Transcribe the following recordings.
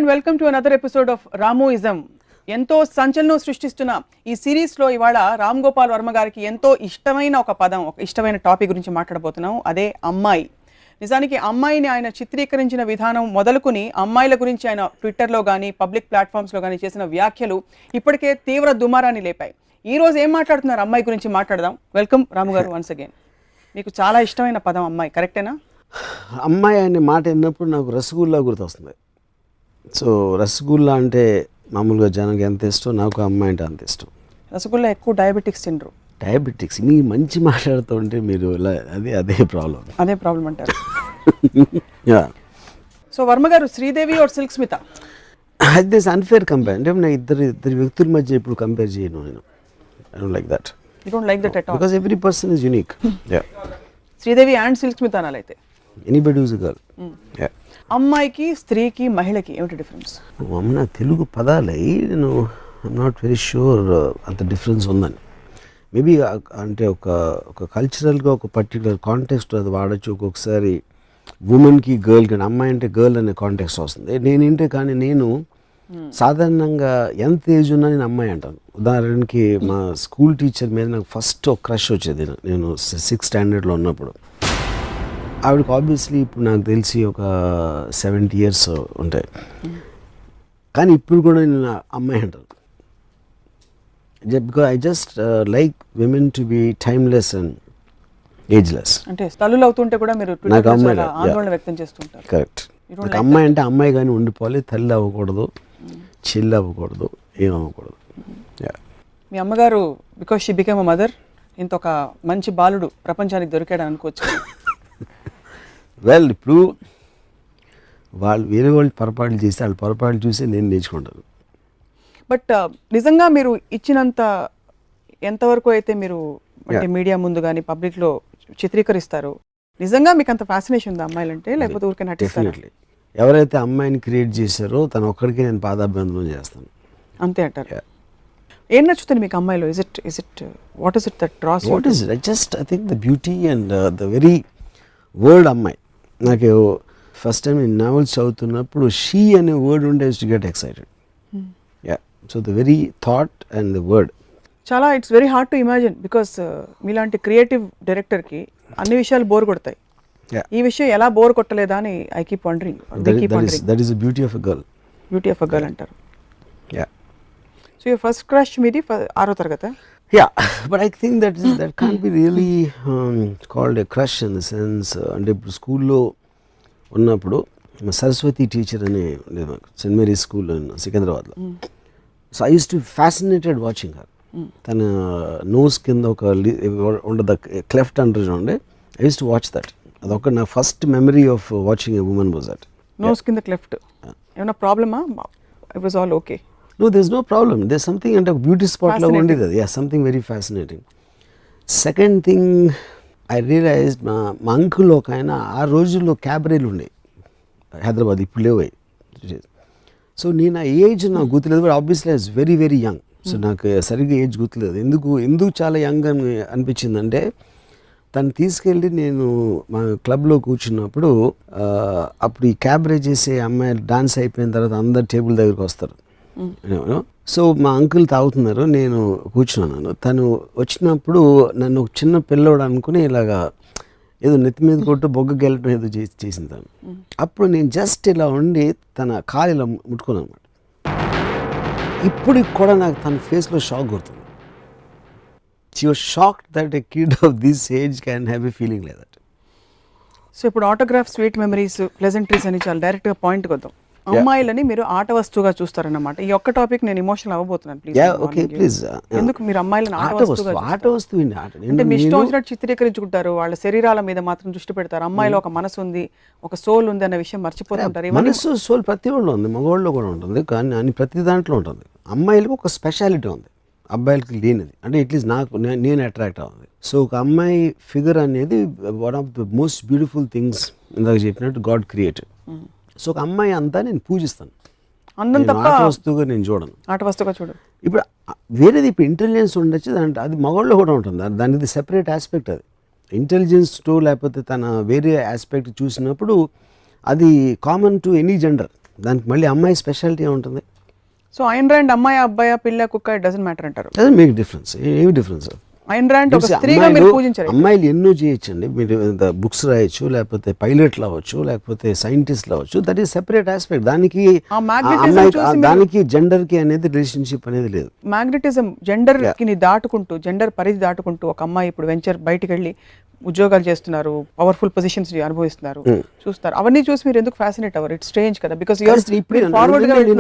and welcome to another episode of Ramoism. ఎంతో సంచలనం సృష్టిస్తున్న ఈ సిరీస్లో ఇవాళ రామ్ గోపాల్ వర్మ గారికి ఎంతో ఇష్టమైన ఒక పదం, ఒక ఇష్టమైన టాపిక్ గురించి మాట్లాడబోతున్నాం. అదే అమ్మాయి. నిజానికి అమ్మాయిని ఆయన చిత్రీకరించిన విధానం మొదలుకొని అమ్మాయిల గురించి ఆయన ట్విట్టర్లో కానీ పబ్లిక్ ప్లాట్ఫామ్స్లో కానీ చేసిన వ్యాఖ్యలు ఇప్పటికే తీవ్ర దుమారాన్ని లేపాయి. ఈ రోజు ఏం మాట్లాడుతున్నారు అమ్మాయి గురించి మాట్లాడదాం. వెల్కమ్ రాము గారు వన్స్ అగైన్. మీకు చాలా ఇష్టమైన పదం అమ్మాయి, కరెక్టేనా? అమ్మాయి అనే మాట విన్నప్పుడు నాకు రసగుల్లా గుర్తొస్తుంది. సో రసగుల్లా అంటే మామూలుగా జనానికి ఎంత ఇష్టం, నాకు అమ్మాయి అంటే అంత ఇష్టం. రసగుల్లా ఎక్కువ డయాబెటిక్స్ తినరు. డయాబెటిక్స్ మీ మంచి మాట్లాడుతూ ఉంటే మీరు అదే ప్రాబ్లం అంటారు. So Varma garu, Sridevi or Silk Smitha? This unfair compare. అంటే నేను ఇద్దరు వ్యక్తుల మధ్య ఇప్పుడు కంపేర్ చేయను. నేను I don't like that. You don't like that at all? Because every person is unique. Sridevi and Silk Smitha అనాలైతే ఎనీబడి హూస్ ఎ గర్ల్. అమ్మాయికి, స్త్రీకి, మహిళకి ఏమిటి డిఫరెన్స్? అమ్మ తెలుగు పదాలై నేను ఐఎమ్ నాట్ వెరీ షూర్ అంత డిఫరెన్స్ ఉందని. మేబీ అంటే ఒక కల్చరల్గా ఒక పర్టికులర్ కాంటెక్స్ట్ అది వాడచ్చు. ఒక్కొక్కసారి ఉమెన్కి గర్ల్కి, అమ్మాయి అంటే గర్ల్ అనే కాంటెక్స్ట్ వస్తుంది. కానీ నేను సాధారణంగా ఎంత ఏజ్ ఉన్నా నేను అమ్మాయి అంటాను. ఉదాహరణకి మా స్కూల్ టీచర్ మీద నాకు ఫస్ట్ ఒక క్రష్ వచ్చేది. నేను 6th స్టాండర్డ్లో ఉన్నప్పుడు. ఆవిడకి ఆబ్వియస్లీ ఇప్పుడు నాకు తెలిసి ఒక 70 years ఉంటాయి. కానీ ఇప్పుడు కూడా నేను అమ్మాయి అంటాను. Because I just like women to be timeless and ageless. అంటే తల్లులు అవుతుంటే కూడా మీరు ఆందోళన వ్యక్తం చేస్తుంటారు. కరెక్ట్. నాకు అమ్మాయి అంటే అమ్మాయి కానీ ఉండిపోవాలి, తల్లి అవ్వకూడదు, చెల్లి అవ్వకూడదు, ఏం అవ్వకూడదు. మీ అమ్మగారు because she became a mother, ఇంత ఒక మంచి బాలుడు ప్రపంచానికి దొరికాడు అనుకోవచ్చు. వెల్, ఇప్పుడు వేరే వాళ్ళు పొరపాట్లు చేస్తే వాళ్ళ పొరపాట్లు చూసి నేను నేర్చుకుంటాను. బట్ నిజంగా మీరు ఇచ్చినంత ఎంతవరకు అయితే మీరు అంటే మీడియా ముందు కానీ పబ్లిక్లో చిత్రీకరిస్తారు, నిజంగా మీకు అంత ఫ్యాసినేషన్ ఉందా అమ్మాయిలంటే, లేకపోతే ఊరికే నటిస్తారు? డెఫినెట్లీ. ఎవరైతే అమ్మాయిని క్రియేట్ చేశారో తను ఒక్కడికి నేను పాదాభివందనం చేస్తాను. అంతే అంటారు. ఏం నచ్చుతుంది మీకు అమ్మాయిలో? Is it what is it that draws you? What is it? Just I think the beauty and the very word అమ్మాయి. నాకు ఫస్ట్ టైం నేను నావెల్స్ చదువుతున్నప్పుడు షీ అనే వర్డ్ ఉంటే to get excited. So the very thought and the word చాలా it's very hard to imagine. Because మీలాంటి creative డైరెక్టర్కి అన్ని విషయాలు బోర్ కొడతాయి. ఈ విషయం ఎలా బోర్ కొట్టలేదా అని I keep wondering. That is the beauty of a girl. Beauty of a girl అంటారు. సో యువర్ ఫస్ట్ క్రష్ మీది 6వ తరగతి? But I think that can't be really called a crush in the sense. అంటే ఇప్పుడు స్కూల్లో ఉన్నప్పుడు Saraswati teacher అని ఉండేది మాకు, సెయింట్ మేరీస్ స్కూల్ సికింద్రాబాద్లో. So I use to fascinated watching her. తన నోస్ కింద ఒక ఉండదు, క్లెఫ్ట్ అంటారు చూడండి. I use to watch that. అదొక నా first memory of watching a woman was that. Nose కింద క్లెఫ్ట్ ఏమైనా ప్రాబ్లమా? It was all okay? No, there's no problem. There's something అంటే ఒక బ్యూటీ స్పాట్లో ఉండేది అది. Something very fascinating. Second thing I realise మా అంకుల్ ఒక ఆయన ఆ రోజుల్లో క్యాబరేలు ఉండేవి హైదరాబాద్, ఇప్పుడు లేవు. సో నేను ఆ ఏజ్ నాకు గుర్తులేదు. But obviously I was very very young. So నాకు సరిగ్గా ఏజ్ గుర్తులేదు. ఎందుకు చాలా యంగ్ అని అనిపించిందంటే, తను తీసుకెళ్ళి నేను మా క్లబ్లో కూర్చున్నప్పుడు అప్పుడు ఈ క్యాబరే చేసే అమ్మాయిలు డాన్స్ అయిపోయిన తర్వాత అందరు టేబుల్ దగ్గరికి వస్తారు. సో మా అంకుల్ తాగుతున్నారు, నేను కూర్చున్నాను. తను వచ్చినప్పుడు నన్ను ఒక చిన్న పిల్లోడు అనుకుని ఇలాగా ఏదో నెత్తి మీద కొట్టు బొగ్గ గెలటం ఏదో చేసింది తను. అప్పుడు నేను జస్ట్ ఇలా ఉండి తన కాలు ఇలా ముట్టుకున్నాను అనమాట. ఇప్పటికి కూడా నాకు తన ఫేస్లో షాక్ కొడుతుంది. She was shocked that a kid of this age can have a feeling like that. So ఇప్పుడు ఆటోగ్రాఫ్, స్వీట్ మెమరీస్, ప్లెజెంట్రీస్ అని చాలా డైరెక్ట్గా పాయింట్కి వద్దాం. అమ్మాయిలని మీరు ఆట వస్తువుగా చూస్తారన్నమాట. ఈ ఒక్క టాపిక్ నేను ఎమోషనల్ అవ్వబోతున్నాను. ప్లీజ్. ఎందుకు మీరు అమ్మాయిలను ఆట వస్తువు అంటే మీ ఇష్టం వచ్చినట్టు చిత్రీకరించుకుంటారు, వాళ్ళ శరీరాల మీద మాత్రం దృష్టి పెడతారు. అమ్మాయిలో ఒక మనసు ఉంది, ఒక సోల్ ఉంది అన్న విషయం మర్చిపోతుంటారు. మనసు, సోల్ ప్రతి వాళ్ళు ఉంది, మగవాళ్ళు కూడా ఉంటుంది. కానీ ప్రతి దాంట్లో ఉంటుంది. అమ్మాయిలకు ఒక స్పెషాలిటీ ఉంది, అబ్బాయిలకి లేనిది. అంటే అట్లీస్ట్ నేను అట్రాక్ట్ అవ్వాలి. సో ఒక అమ్మాయి ఫిగర్ అనేది one of the most beautiful things ఇందాక చెప్పినట్టు గాడ్ క్రియేటెడ్. సో ఒక అమ్మాయి అంతా నేను పూజిస్తాను. ఆట వస్తువుగా నేను చూడను. ఆట వస్తువుగా చూడు. ఇప్పుడు వేరేది ఇప్పుడు ఇంటెలిజెన్స్ ఉండొచ్చు, అది మగవాళ్ళు కూడా ఉంటుంది. దానిది సెపరేట్ ఆస్పెక్ట్. అది ఇంటెలిజెన్స్ లేకపోతే తన వేరే ఆస్పెక్ట్ చూసినప్పుడు అది కామన్ టు ఎనీ జెండర్. దానికి మళ్ళీ అమ్మాయి స్పెషాలిటీ ఏముంటుంది? సో ఐన్ ర్యాండ్ అమ్మాయి అబ్బాయి పిల్ల కుక్క ఇట్ డజంట్ మ్యాటర్ అంటారు. Doesn't make difference. ఏమి డిఫరెన్స్? ఐన్ ర్యాండ్ ఒక స్త్రీగా మీరు పూజించారు. అమ్మాయిలు ఎన్నో చేయొచ్చండి. మీరు బుక్స్ రాయొచ్చు, లేకపోతే పైలట్లు అవ్వచ్చు, లేకపోతే సైంటిస్ట్లు అవ్వచ్చు. That is separate aspect. దానికి దానికి జెండర్ కి అనేది రిలేషన్షిప్ అనేది లేదు. మ్యాగ్నెటిజం జెండర్ కి దాటుకుంటూ, జెండర్ పరిధి దాటుకుంటూ ఒక అమ్మాయి ఇప్పుడు వెంచర్ బయటికి వెళ్ళి ఉద్యోగాలు చేస్తున్నారు, పవర్ఫుల్ పొజిషన్స్ అనుభవిస్తున్నారు, చూస్తారు. అవన్నీ చూసి మీరు ఎందుకు ఫ్యాసినేట్ అవ్వరు? ఇట్స్ స్ట్రేంజ్ కదా. బికాస్ నేను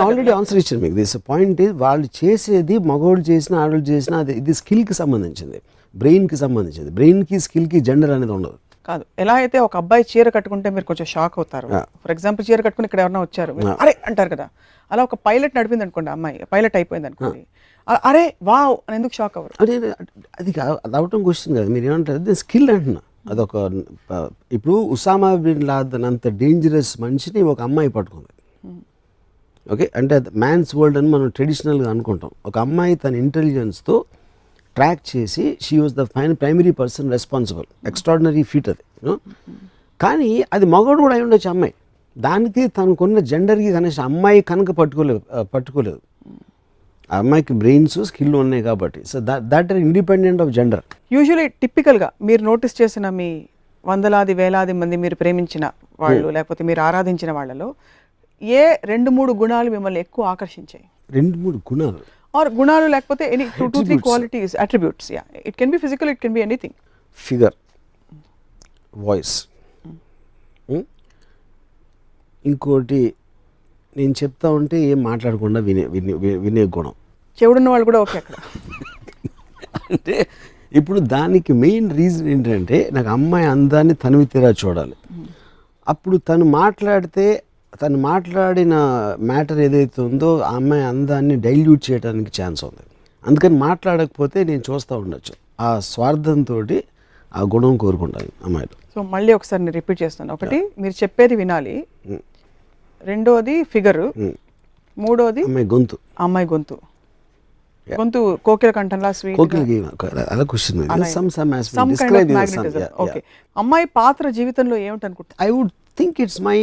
ఆల్రెడీ ఆన్సర్ ఇచ్చాను మీకు. దిస్ పాయింట్ ఇస్, వాళ్ళు చేసేది మగవాళ్ళు చేసిన ఆడవాళ్ళు చేసిన అది ఇది స్కిల్ కి సంబంధించింది, బ్రెయిన్ కి సంబంధించింది. బ్రెయిన్ కి స్కిల్ కి జెండర్ అనేది ఉండదు. కాదు, ఎలా అయితే ఒక అబ్బాయి చీర కట్టుకుంటే మీరు కొంచెం షాక్ అవుతారు. ఫర్ ఎగ్జాంపుల్ చీర కట్టుకుని ఇక్కడ ఎవరైనా వచ్చారు అరే అంటారు కదా, అలా ఒక పైలట్ నడిపింది అనుకోండి, అమ్మాయి పైలట్ అయిపోయింది అనుకోండి, అరే వావ్ అని ఎందుకు షాక్ అవ్వరు? అదే అది అవటం క్వశ్చన్ కదా. మీరు ఏమంటారు స్కిల్ అంటున్నా. అదొక ఇప్పుడు ఉసామా బిన్ లాదెన్ అంత డేంజరస్ మనిషిని ఒక అమ్మాయి పట్టుకుంది. ఓకే, అంటే మ్యాన్స్ వరల్డ్ అని మనం ట్రెడిషనల్గా అనుకుంటాం. ఒక అమ్మాయి తన ఇంటెలిజెన్స్తో ట్రాక్ చేసి she was the primary person responsible. Extraordinary feet అది. కానీ అది మగవాడు కూడా అయి ఉండొచ్చు అమ్మాయి. దానికి తనకున్న జెండర్కి కనీసం అమ్మాయి కనుక పట్టుకోలేదు. ఆ అమ్మాయికి బ్రెయిన్స్ స్కిల్ ఉన్నాయి కాబట్టి. So that are independent of gender. Usually టిపికల్గా మీరు నోటీస్ చేసిన మీ వందలాది వేలాది మంది మీరు ప్రేమించిన వాళ్ళు లేకపోతే మీరు ఆరాధించిన వాళ్ళలో ఏ 2-3 గుణాలు మిమ్మల్ని ఎక్కువ ఆకర్షించాయి? 2-3 గుణాలు ఆర్ గుణాలు లేకపోతే any 2-3 qualities, attributes. Yeah, it can B physical, it can be anything. Figure, voice, ఇంకోటి నేను చెప్తా ఉంటే ఏం మాట్లాడకుండా వినే గుణం. చెవుడున్న వాళ్ళు కూడా ఓకే అక్కడ. అంటే ఇప్పుడు దానికి మెయిన్ రీజన్ ఏంటంటే నాకు అమ్మాయి అందాన్ని తనివి తీరా చూడాలి. అప్పుడు తను మాట్లాడిన మ్యాటర్ ఏదైతే ఉందో ఆ అమ్మాయి అందాన్ని డైల్యూట్ చేయడానికి ఛాన్స్ ఉంది. అందుకని మాట్లాడకపోతే నేను చూస్తూ ఉండొచ్చు. ఆ స్వార్థంతో ఆ గుణం కోరుకుంటాను అమ్మాయిలు. సో మళ్ళీ ఒకసారి నేను రిపీట్ చేస్తాను. ఒకటి, మీరు చెప్పేది వినాలి. రెండోది ఫిగరు. మూడోది అమ్మాయి గొంతు కోకిల కంఠంలా స్వీట్. ఓకే, అమ్మాయి పాత్ర జీవితంలో ఏమిటనుకుంటా? I would think it's my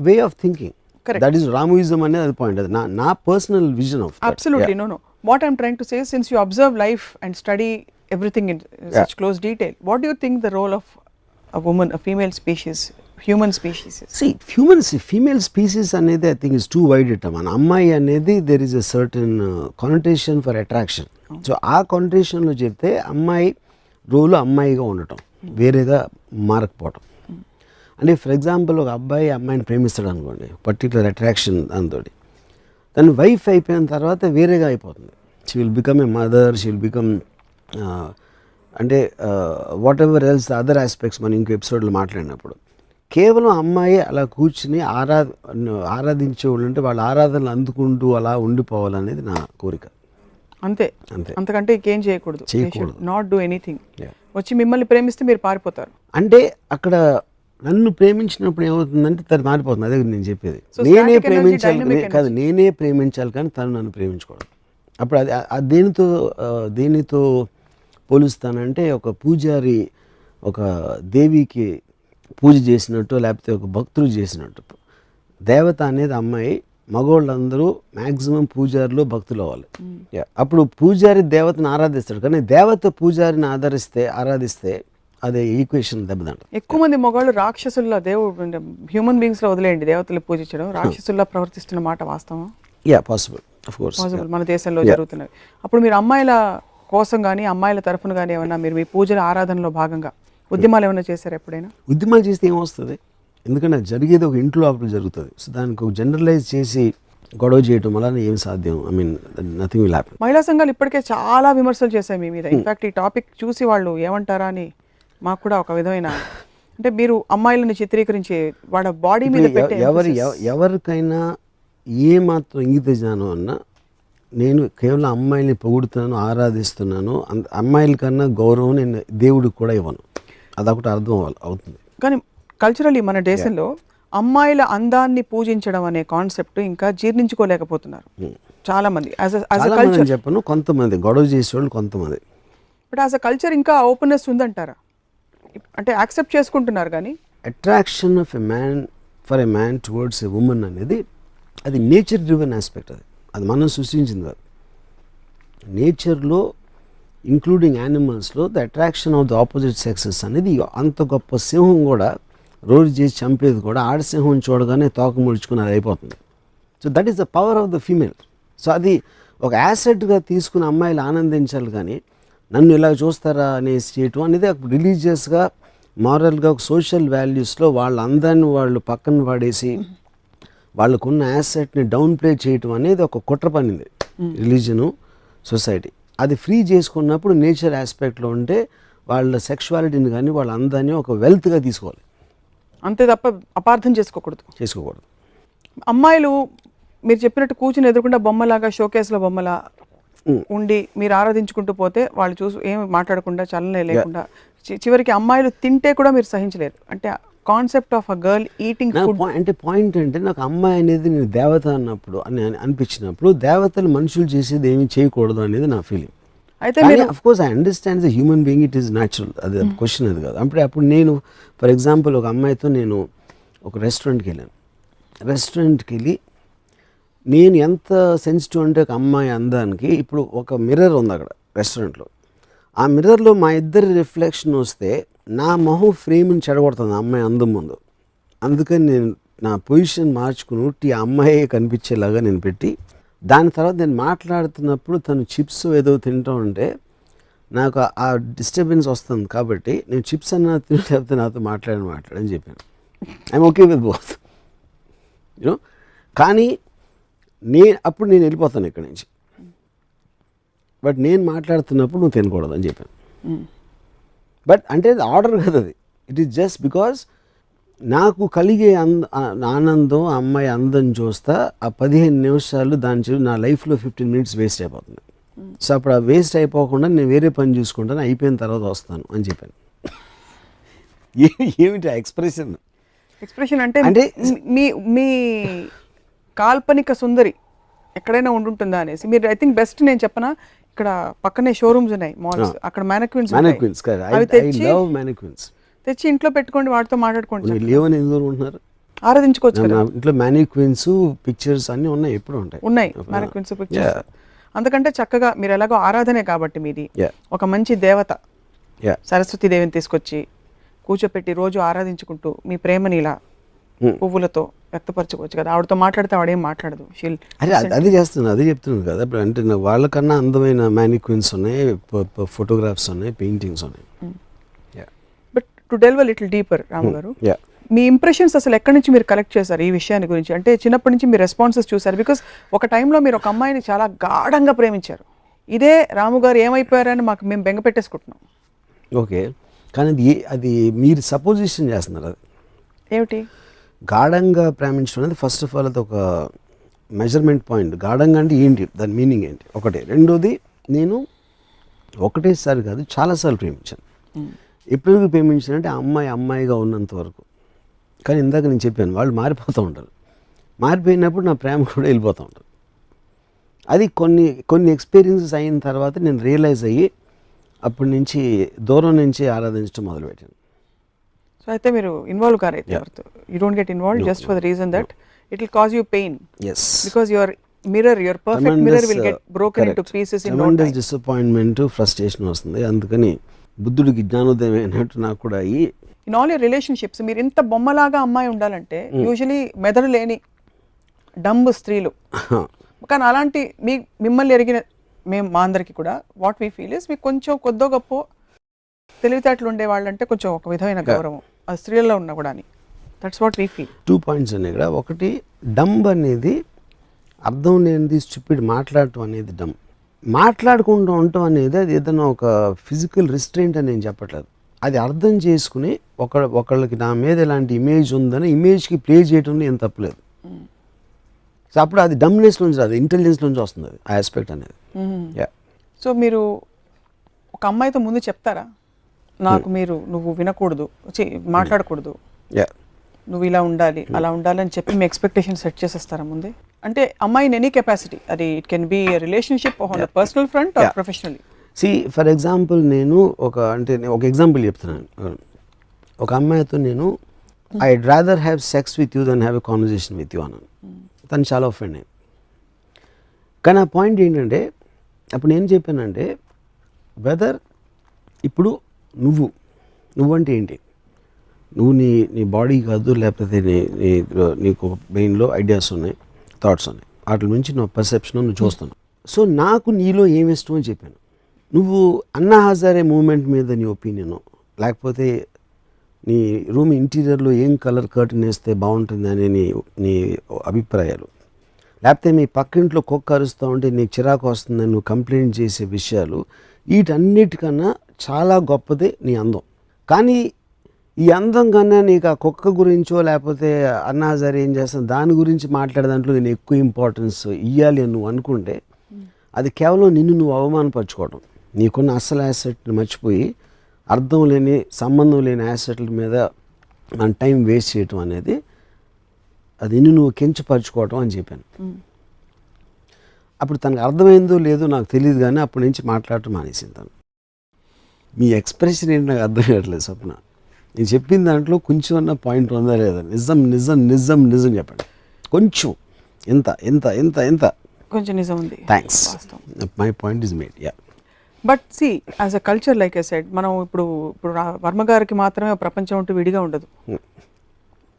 way of thinking. That is రామోయిజం అనేది అది పాయింట్. అది నా personal vision of. Absolutely. No what I'm trying to say, since you observe life and study everything in such close detail, what do you think the role of a woman, a female species, human species is? See, female species anedi I think is too wide term. An అమ్మాయి అనేది there is a certain connotation for attraction. So ఆ connotation లో చెప్తే అమ్మాయి role అమ్మాయిగా ఉండటం, వేరేగా మారకపోవటం. అంటే ఫర్ ఎగ్జాంపుల్ ఒక అబ్బాయి అమ్మాయిని ప్రేమిస్తాడు అనుకోండి, పర్టికులర్ అట్రాక్షన్ దాంతో, తను వైఫ్ అయిపోయిన తర్వాత వేరేగా అయిపోతుంది. She will become a mother, she will become అంటే whatever else other aspects మనం ఇంకో ఎపిసోడ్లో మాట్లాడినప్పుడు. కేవలం అమ్మాయి అలా కూర్చుని ఆరాధించే వాళ్ళు ఉంటే వాళ్ళ ఆరాధనలు అందుకుంటూ అలా ఉండిపోవాలనేది నా కోరిక. అంతే, అంతకంటే ఇంకేం చేయకూడదు. Not do anything. వచ్చి మిమ్మల్ని ప్రేమిస్తే మీరు పారిపోతారు. అంటే అక్కడ నన్ను ప్రేమించినప్పుడు ఏమవుతుందంటే తను మారిపోతుంది. అదే నేను చెప్పేది. నేనే ప్రేమించాలి కానీ తను నన్ను ప్రేమించకూడదు. అప్పుడు అది దేనితో పోలుస్తానంటే ఒక పూజారి ఒక దేవికి పూజ చేసినట్టు, లేకపోతే ఒక భక్తులు చేసినట్టు. దేవత అనేది అమ్మాయి, మగవాళ్ళందరూ మ్యాక్సిమం పూజారులు భక్తులు అవ్వాలి. అప్పుడు పూజారి దేవతను ఆరాధిస్తాడు, కానీ దేవత పూజారిని ఆరాధిస్తే అదే ఈక్వేషన్ దెబ్బతింట. ఎక్కువ మంది మగవాళ్ళు రాక్షసుల్లా, దేవుడు హ్యూమన్ బీయింగ్స్ లో వదిలేయండి దేవతలు పూజించడం, రాక్షసుల్లా ప్రవర్తిస్తున్న మాట వాస్తవం? పాసిబుల్, ఆఫ్ కోర్స్ పాసిబుల్, మన దేశంలో జరుగుతున్నవి. అప్పుడు మీరు అమ్మాయిల కోసం కానీ అమ్మాయిల తరఫున కానీ ఏమన్నా మీరు మీ పూజల ఆరాధనలో భాగంగా ఉద్యమాలు ఏమైనా చేశారు ఎప్పుడైనా? ఉద్యమాలు చేస్తే ఏమొస్తుంది? ఎందుకంటే జరిగేది ఒక ఇంట్లో అప్పుడు జరుగుతుంది. సో దానికి ఒక జనరలైజ్ చేసి గొడవ చేయడం వల్ల ఏం సాధ్యం? I mean nothing will happen. మహిళా సంఘాలు ఇప్పటికే చాలా విమర్శలు చేశాయి మీ మీద. ఇన్ఫాక్ట్ ఈ టాపిక్ చూసి వాళ్ళు ఏమంటారా అని మాకు కూడా ఒక విధమైన, అంటే మీరు అమ్మాయిలను చిత్రీకరించి వాళ్ళ బాడీ మీద ఎవరికైనా ఏ మాత్రం ఇంగిత జ్ఞానం అన్నా, నేను కేవలం అమ్మాయిని పొగుడుతున్నాను, ఆరాధిస్తున్నాను, అమ్మాయిల కన్నా గౌరవం నేను దేవుడికి కూడా ఇవ్వను. అదొకటి అర్థం అవుతుంది. కానీ కల్చరల్లీ మన దేశంలో అమ్మాయిల అందాన్ని పూజించడం అనే కాన్సెప్ట్ ఇంకా జీర్ణించుకోలేకపోతున్నారు చాలా మంది. చెప్పను, కొంతమంది గొడవ చేసేవాళ్ళు కొంతమంది. బట్ యాజ్ అ కల్చర్ ఇంకా ఓపెన్నెస్ ఉందంటారా? అంటే యాక్సెప్ట్ చేసుకుంటున్నారు కానీ attraction of a man for a man towards a women అనేది అది నేచర్ డ్రివెన్ ఆస్పెక్ట్, అది మనం సృష్టించింది కాదు. నేచర్లో ఇంక్లూడింగ్ యానిమల్స్లో the attraction of the opposite sexes అనేది అంత గొప్ప సింహం కూడా రోజు చేసి చంపేది కూడా ఆడసింహం చూడగానే తోక ముడుచుకుని అది అయిపోతుంది. So that is the power of the female. So అది ఒక యాసెట్గా తీసుకుని అమ్మాయిలు ఆనందించాలి, కానీ నన్ను ఇలా చూస్తారా అనేసి చేయటం అనేది రిలీజియస్గా మారల్గా ఒక సోషల్ వాల్యూస్లో వాళ్ళ అందాన్ని వాళ్ళు పక్కన పడేసి వాళ్ళకున్న యాసెట్ని డౌన్ ప్లే చేయటం అనేది ఒక కుట్ర పనింది రిలీజను సొసైటీ. అది ఫ్రీ చేసుకున్నప్పుడు నేచర్ ఆస్పెక్ట్లో ఉంటే వాళ్ళ సెక్షువాలిటీని కానీ వాళ్ళ అందాన్ని ఒక వెల్త్గా తీసుకోవాలి, అంతే తప్ప అపార్థం చేసుకోకూడదు. అమ్మాయిలు మీరు చెప్పినట్టు కూర్చుని ఎదురుకుండా బొమ్మలాగా షోకేస్లో బొమ్మలా ఉండి మీరు ఆరాధించుకుంటూ పోతే వాళ్ళు చూసి ఏమి మాట్లాడకుండా చలనే లేకుండా చివరికి అమ్మాయిలు తింటే కూడా మీరు సహించలేరు. అంటే concept of a girl eating food అంటే పాయింట్ అంటే నాకు అమ్మాయి అనేది నేను దేవత అన్నప్పుడు అని అనిపించినప్పుడు దేవతలు మనుషులు చేసేది ఏమీ చేయకూడదు అనేది నా ఫీలింగ్. అయితే మీరు of course I understand the human being, it is natural, అది క్వశ్చన్ అది కాదు. అప్పుడు నేను ఫర్ ఎగ్జాంపుల్ ఒక అమ్మాయితో నేను ఒక రెస్టారెంట్కి వెళ్ళాను. రెస్టారెంట్కి వెళ్ళి నేను ఎంత సెన్సిటివ్ అంటే ఒక అమ్మాయి అందానికి, ఇప్పుడు ఒక మిర్రర్ ఉంది అక్కడ రెస్టారెంట్లో, ఆ మిర్రర్లో మా ఇద్దరి రిఫ్లెక్షన్ వస్తే నా మొహం ఫ్రేమ్ని చెడగొడుతుంది ఆ అమ్మాయి అందం ముందు. అందుకని నేను నా పొజిషన్ మార్చుకుని ఆ అమ్మాయి కనిపించేలాగా నేను పెట్టి, దాని తర్వాత నేను మాట్లాడుతున్నప్పుడు తను చిప్స్ ఏదో తింటూ ఉంటే నాకు ఆ డిస్టర్బెన్స్ వస్తుంది, కాబట్టి నేను చిప్స్ అన్నా తింటే నాతో మాట్లాడని చెప్పాను. I'm okay with both you know. కానీ అప్పుడు నేను వెళ్ళిపోతాను ఇక్కడి నుంచి, బట్ నేను మాట్లాడుతున్నప్పుడు నువ్వు తినకూడదు అని చెప్పాను. బట్ అంటే ఆర్డర్ కదా అది, ఇట్ ఈస్ జస్ట్ బికాజ్ నాకు కలిగే ఆనందం ఆ అమ్మాయి అందం చూస్తా ఆ 15 నిమిషాలు దాని చెప్పి నా లైఫ్లో 15 మినిట్స్ వేస్ట్ అయిపోతుంది. సో అప్పుడు ఆ వేస్ట్ అయిపోకుండా నేను వేరే పని చూసుకుంటాను, అయిపోయిన తర్వాత వస్తాను అని చెప్పాను. ఏమిటి ఆ ఎక్స్ప్రెషన్ అంటే మీ మీ కాల్పనిక సుందరి ఎక్కడైనా ఉంటుందా అనేసి మీరు ఐ థింక్ బెస్ట్ నేను చెప్పనా, ఇక్కడ పక్కనే షోరూమ్స్ ఉన్నాయి, మాల్స్, అక్కడ మ్యానక్విన్స్ తెచ్చి ఇంట్లో పెట్టుకోండి, వాటితో మాట్లాడుకోండి. లేవని ఎందుకు అనుకుంటున్నారు? ఆరాధించుకోవచ్చు కదా ఇంట్లో మ్యానక్విన్స్ పిక్చర్స్ అన్ని ఉన్నాయి, ఎప్పుడు ఉన్నాయి మ్యానక్విన్స్ పిక్చర్స్. అందుకంటే చక్కగా మీరు ఎలాగో ఆరాధనే కాబట్టి మీది ఒక మంచి దేవత సరస్వతి దేవిని తీసుకొచ్చి కూర్చోపెట్టి రోజు ఆరాధించుకుంటూ మీ ప్రేమని ఇలా పువ్వులతో వ్యక్తపరచుకోవచ్చు కదా. ఆవిడతో మాట్లాడితే ఆవిడేం మాట్లాడదు. అదే చేస్తున్నాను, అదే చెప్తున్నాను కదా. అంటే వాళ్ళకన్నా అందమైన మ్యానిక్విన్స్ ఉన్నాయి, ఫోటోగ్రాఫ్స్ ఉన్నాయి, పెయింటింగ్స్ ఉన్నాయి. But to delve little deeper Ramu garu, మీ ఇంప్రెషన్స్ అసలు ఎక్కడి నుంచి మీరు కలెక్ట్ చేశారు ఈ విషయాన్ని గురించి? అంటే చిన్నప్పటి నుంచి మీ రెస్పాన్సెస్ చూసారు, బికాస్ ఒక టైంలో మీరు ఒక అమ్మాయిని చాలా గాఢంగా ప్రేమించారు. ఇదే రాము గారు ఏమైపోయారని మేము బెంగ పెట్టేసుకుంటున్నాం. ఓకే, కానీ అది మీరు సపోజిషన్ చేస్తున్నారు. అది ఏమిటి గాఢంగా ప్రేమించడం అనేది ఫస్ట్ ఆఫ్ ఆల్ అది ఒక మెజర్మెంట్ పాయింట్. గాఢంగా అంటే ఏంటి, దాని మీనింగ్ ఏంటి ఒకటి. రెండోది, నేను ఒకటేసారి కాదు చాలాసార్లు ప్రేమించాను. ఎప్పుడు ప్రేమించానంటే అమ్మాయిగా ఉన్నంత వరకు. కానీ ఇందాక నేను చెప్పాను, వాళ్ళు మారిపోతూ ఉంటారు. మారిపోయినప్పుడు నా ప్రేమ కూడా వెళ్ళిపోతూ ఉంటుంది. అది కొన్ని ఎక్స్పీరియన్సెస్ అయిన తర్వాత నేను రియలైజ్ అయ్యి అప్పటి నుంచి దూరం నుంచి ఆరాధించడం మొదలుపెట్టాను. సో అయితే మీరు ఇన్వాల్వ్ కారైతే you don't get involve just for the reason that it will cause you pain. Yes. Because your perfect mirror will get broken into pieces in no time. Disappointment, frustration వస్తుంది. అందుకని బుద్ధుడికి జ్ఞానోదయం అయినట్టు నాకు కూడా అయ్యి ఇన్ ఆల్ యువర్ రిలేషన్షిప్స్ మీరు ఇంత బొమ్మలాగా అమ్మాయి ఉండాలంటే యూజువలీ మెదడు లేని డంబ్ స్త్రీలు. కానీ అలాంటి మిమ్మల్ని ఎరిగిన మా అందరికి కూడా వాట్ వీ ఫీల్ ఇస్ మీకు కొంచెం కొద్దో గొప్ప తెలివితేటలు ఉండేవాళ్ళంటే కొంచెం ఒక విధమైన గౌరవం ఆ స్త్రీలలో ఉన్నా కూడా అని. That's what we feel. 2 points ఉన్నాయి ఇక్కడ. ఒకటి, డంబ్ అనేది అర్థం లేనిది, స్టూపిడ్ మాట్లాడటం అనేది డంబ్. మాట్లాడుకుంటూ ఉండటం అనేది అది ఏదైనా ఒక ఫిజికల్ రిస్ట్రెయింట్ అని నేను చెప్పట్లేదు. అది అర్థం చేసుకుని ఒకళ్ళకి నా మీద ఎలాంటి ఇమేజ్ ఉందని ఇమేజ్కి ప్లే చేయడంలో ఏం తప్పలేదు. సో అప్పుడు అది డమ్నెస్ నుంచి రాదు, ఇంటెలిజెన్స్ నుంచి వస్తుంది అది, ఆ ఆస్పెక్ట్ అనేది. సో మీరు ఒక అమ్మాయితో ముందు చెప్తారా, నాకు నువ్వు వినకూడదు, మాట్లాడకూడదు, నువ్వు ఇలా ఉండాలి అలా ఉండాలి అని చెప్పి మీ ఎక్స్పెక్టేషన్ సెట్ చేసేస్తారా ముందే? అంటే అమ్మాయిని ఎనీ కెపాసిటీ, అది it can be relationship on personal front or professionally. For example నేను ఒక ఎగ్జాంపుల్ చెప్తున్నాను. ఒక అమ్మాయితో నేను I'd rather have sex with you then have a conversation with you అన్నాను. తను చాలా ఒఫెండ్ అయింది. కానీ ఆ పాయింట్ ఏంటంటే అప్పుడు నేను చెప్పానంటే బ్రదర్, ఇప్పుడు నువ్వంటే ఏంటి? నువ్వు నీ బాడీ కాదు, లేకపోతే నీకు బ్రెయిన్లో ఐడియాస్ ఉన్నాయి, థాట్స్ ఉన్నాయి, వాటి నుంచి నువ్వు పర్సెప్షన్ నువ్వు చూస్తున్నావు. సో నాకు నీలో ఏమి ఇష్టం అని చెప్పాను. నువ్వు అన్నా హజారే మూమెంట్ మీద నీ ఒపీనియను, లేకపోతే నీ రూమ్ ఇంటీరియర్లో ఏం కలర్ కర్టన్ వేస్తే బాగుంటుంది అనే నీ అభిప్రాయాలు, లేకపోతే మీ పక్కింట్లో కుక్క అరుస్తూ ఉంటే నీకు చిరాకు వస్తుందని నువ్వు కంప్లైంట్ చేసే విషయాలు, వీటన్నిటికన్నా చాలా గొప్పదే నీ అందం. కానీ ఈ అందం కన్నా నీకు ఆ కుక్క గురించో లేకపోతే అన్నా హజారే ఏం చేస్తాను దాని గురించి మాట్లాడే దాంట్లో నేను ఎక్కువ ఇంపార్టెన్స్ ఇవ్వాలి అని నువ్వు అనుకుంటే అది కేవలం నిన్ను నువ్వు అవమానపరచుకోవడం. నీకున్న అసలు యాసెట్ని మర్చిపోయి అర్థం లేని సంబంధం లేని యాసెట్ల మీద మన టైం వేస్ట్ చేయటం అనేది అది నువ్వు కించపరచుకోవటం అని చెప్పాను. అప్పుడు తనకు అర్థమైందో లేదో నాకు తెలియదు, కానీ అప్పటి నుంచి మాట్లాడటం మానేసింది తను. మీ ఎక్స్ప్రెషన్ ఏంటి నాకు అర్థం కావట్లేదు స్వప్న. నేను చెప్పిన దాంట్లో కొంచెం అన్న పాయింట్ ఉందా లేదా? నిజం నిజం నిజం నిజం చెప్పండి. కొంచెం ఎంత ఎంత ఎంత ఎంత కొంచెం నిజం ఉంది. Thanks, my point is made. Yeah, but see as a culture like I said, మనం ఇప్పుడు వర్మ గారికి మాత్రమే ప్రపంచం ఉంటూ విడిగా ఉండదు.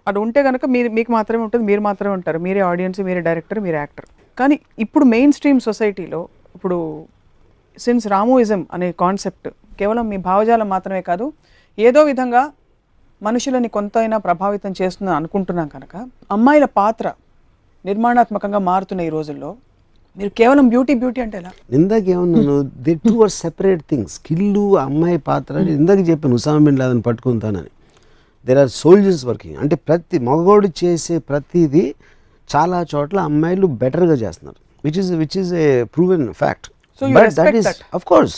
అది ఉంటే కనుక మీకు మాత్రమే ఉంటుంది, మీరు మాత్రమే ఉంటారు, మీరే ఆడియన్స్, మీరే డైరెక్టర్, మీరే యాక్టర్. కానీ ఇప్పుడు మెయిన్ స్ట్రీమ్ సొసైటీలో ఇప్పుడు సిన్స్ రామోయిజం అనే కాన్సెప్ట్ కేవలం మీ భావజాలం మాత్రమే కాదు, ఏదో విధంగా మనుషులని కొంతైనా ప్రభావితం చేస్తుందని అనుకుంటున్నాం కనుక అమ్మాయిల పాత్ర నిర్మాణాత్మకంగా మారుతున్న ఈ రోజుల్లో మీరు కేవలం బ్యూటీ అంటే ఎలా? ఇందాక ఏమన్నాను, they two are separate things. స్కిల్లు అమ్మాయి పాత్ర ఇందాక చెప్పాను, ఉసామా బిన్ లాదెన్ పట్టుకుంటానని. There are soldiers working. అంటే ప్రతి మగవాడు చేసే ప్రతిదీ చాలా చోట్ల అమ్మాయిలు బెటర్గా చేస్తున్నారు, which is a proven fact. But that is of course,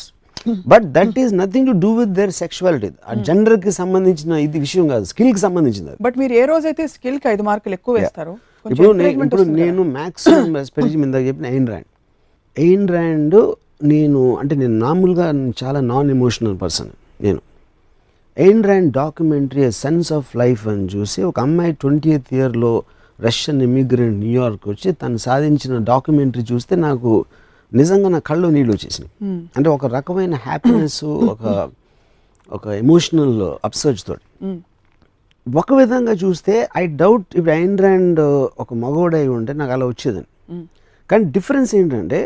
but that is nothing to do with their sexuality. ఆ జెండర్కి సంబంధించిన ఇది విషయం కాదు, స్కిల్కి సంబంధించింది. బట్ మీరు ఏ రోజైతే స్కిల్కి 5 మార్కులు ఎక్కువ వేస్తారో, ఇప్పుడు నేను మ్యాక్సిమం రెస్పెక్ట్ ఇందాక చెప్పిన ఎయిన్ ర్యాండ్ నేను మామూలుగా చాలా నాన్ ఎమోషనల్ పర్సన్. నేను Ayn Rand documentary sense of life అని చూసి ఒక అమ్మాయి 20th ఇయర్లో రష్యన్ ఇమిగ్రెంట్ న్యూయార్క్ వచ్చి తను సాధించిన డాక్యుమెంటరీ చూస్తే నాకు నిజంగా నా కళ్ళు నీళ్ళు వచ్చేసినాయి. అంటే ఒక రకమైన హ్యాపీనెస్, ఒక ఎమోషనల్ అప్సర్జ్ తోటి. ఒక విధంగా చూస్తే ఐ డౌట్ ఇప్పుడు ఐన్ ర్యాండ్ ఒక మగవాడై ఉంటే నాకు అలా వచ్చేదని. కానీ డిఫరెన్స్ ఏంటంటే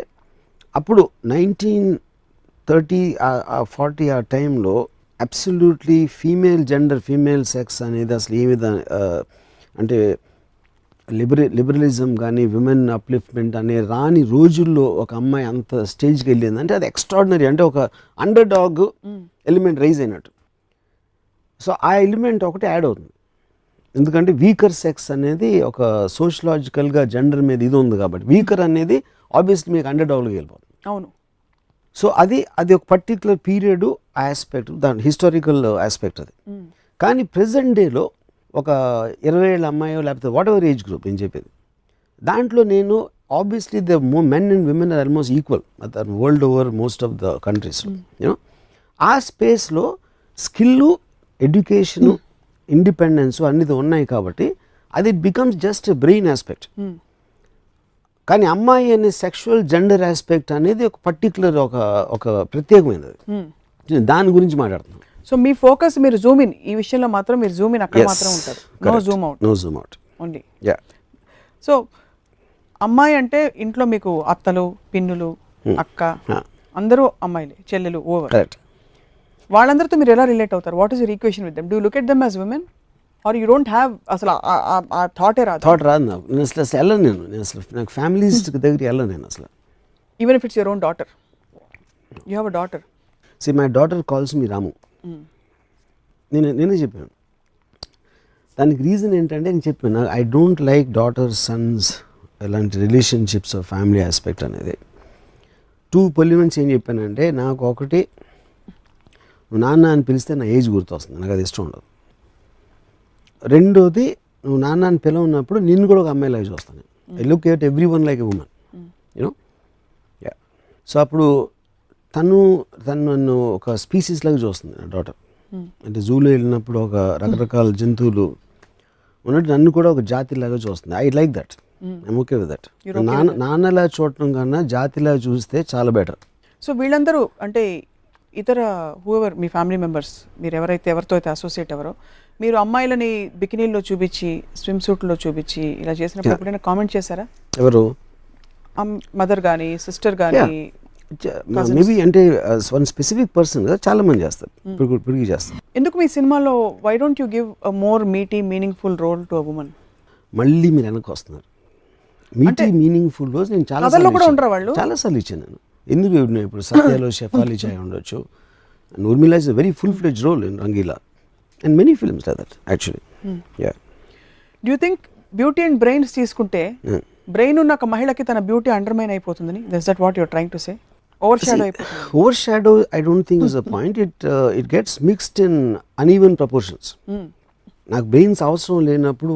అప్పుడు 1930 40 ఆ టైంలో అబ్సల్యూట్లీ ఫీమేల్ సెక్స్ అనేది అసలు ఏ విధంగా అంటే లిబరలిజం కానీ విమెన్ అప్లిఫ్ట్మెంట్ అనే రాని రోజుల్లో ఒక అమ్మాయి అంత స్టేజ్కి వెళ్ళింది అంటే అది ఎక్స్ట్రాడినరీ. అంటే ఒక అండర్ డాగ్ ఎలిమెంట్ రైజ్ అయినట్టు. సో ఆ ఎలిమెంట్ ఒకటి యాడ్ అవుతుంది, ఎందుకంటే వీకర్ సెక్స్ అనేది ఒక సోషలాజికల్గా జెండర్ మీద ఇది ఉంది కాబట్టి వీకర్ అనేది ఆబ్వియస్లీ మీకు అండర్ డాగ్లోకి వెళ్ళిపోతుంది. అవును. సో అది ఒక పర్టిక్యులర్ పీరియడ్ ఆస్పెక్ట్, దాని హిస్టారికల్ ఆస్పెక్ట్ అది. కానీ ప్రెజెంట్ డేలో ఒక 20 ఏళ్ళ అమ్మాయో లేకపోతే వాట్ ఎవర్ ఏజ్ గ్రూప్ నేను చెప్పేది, దాంట్లో నేను obviously the men and women are almost equal world over most of the countries. You know ఆ స్పేస్లో స్కిల్లు, ఎడ్యుకేషను, ఇండిపెండెన్స్ అన్నిది ఉన్నాయి కాబట్టి అది it becomes just brain aspect. కానీ అమ్మాయి అనే సెక్షువల్ జెండర్ ఆస్పెక్ట్ అనేది ఒక పర్టికులర్ ఒక ప్రత్యేకమైనది. దాని గురించి మాట్లాడుతున్నాం. సో మీ ఫోకస్ మీరు జూమ్ ఇన్, ఈ విషయంలో మాత్రం మీరు జూమ్ ఇన్ అక్కడ మాత్రం ఉంటారు, no zoom out only. So అమ్మాయి అంటే ఇంట్లో మీకు అత్తలు, పిన్నులు, అక్క అందరూ అమ్మాయిలే, చెల్లెలు ఓవర్. వాళ్ళందరితో మీరు ఎలా రిలేట్ అవుతారు? What is your equation with them? Do you look at them as women or you don't have అసలు ఆ థాటే రాదు? థాట్ రాదు నాకు. నేను అసలు వెళ్ళను. నేను అసలు నాకు ఫ్యామిలీస్ దగ్గరికి వెళ్ళను నేను అసలు. Even if it's your own daughter, you have a daughter. See my daughter calls me Ramu. నేనే చెప్పాను దానికి రీజన్ ఏంటంటే, నేను చెప్పాను I don't like daughter sons ఎలాంటి రిలేషన్షిప్స్ ఫ్యామిలీ ఆస్పెక్ట్ అనేది. 2 పొలిమెంట్స్ ఏం చెప్పానంటే, నాకు ఒకటి నువ్వు నాన్న అని పిలిస్తే నా ఏజ్ గుర్తొస్తుంది, నాకు అది ఇష్టం ఉండదు. రెండోది నువ్వు నాన్న అని పిలవన్నప్పుడు నిన్ను కూడా ఒక అమ్మాయిలాగా చూస్తాను. I look at every one like a women, you know. Yeah. So అప్పుడు తను నన్ను ఒక స్పీసీస్ లాగా చూస్తుంది నా డాటర్. అంటే జూలో వెళ్ళినప్పుడు ఒక రకరకాల జంతువులు ఉన్నట్టు నన్ను కూడా ఒక జాతిలాగా చూస్తుంది. I like that. I'm okay with that. నాన్నలా చూడటం కన్నా జాతిలా చూస్తే చాలా బెటర్. సో వీళ్ళందరూ అంటే ఇతర హూఎవర్ మీ ఫ్యామిలీ మెంబర్స్ మీరు ఎవరితో అయితే అసోసియేట్ ఎవరో మీరు అమ్మాయిలని బికినీల్లో చూపించి స్విమ్ సూట్లో చూపించి ఇలా చేసినప్పుడు ఎప్పుడైనా కామెంట్ చేశారా? ఎవరు? మదర్ కానీ సిస్టర్ కానీ? మేబీ అంటే వన్ స్పెసిఫిక్ పర్సన్ కదా, చాలా మంది చేస్తారు, పిడిగి చేస్తారు. ఎందుకు మీ సినిమాలో why don't you give a more meaty meaningful role to a woman? మళ్ళీ మీరు వెనక్కి వస్తున్నారు. మీటీ మీనింగ్ఫుల్ రోజ్ నేను చాలా సార్లు ఇచ్చాను నేను. ఎందుకు ఇప్పుడు సత్యాలో షెఫాలి చాయ్ ఉండొచ్చు, and Urmila is a very full fledged role in Rangeela and many films like that actually. Do you think beauty and brains తీసుకుంటే బ్రెయిన్ ఉన్న ఒక మహిళకి తన బ్యూటీ అండర్మైన్ అయిపోతుందని, that's that what you're trying to say? Overshadow I don't think is a point. It gets mixed in uneven proportions. నాకు brains అవసరం లేనప్పుడు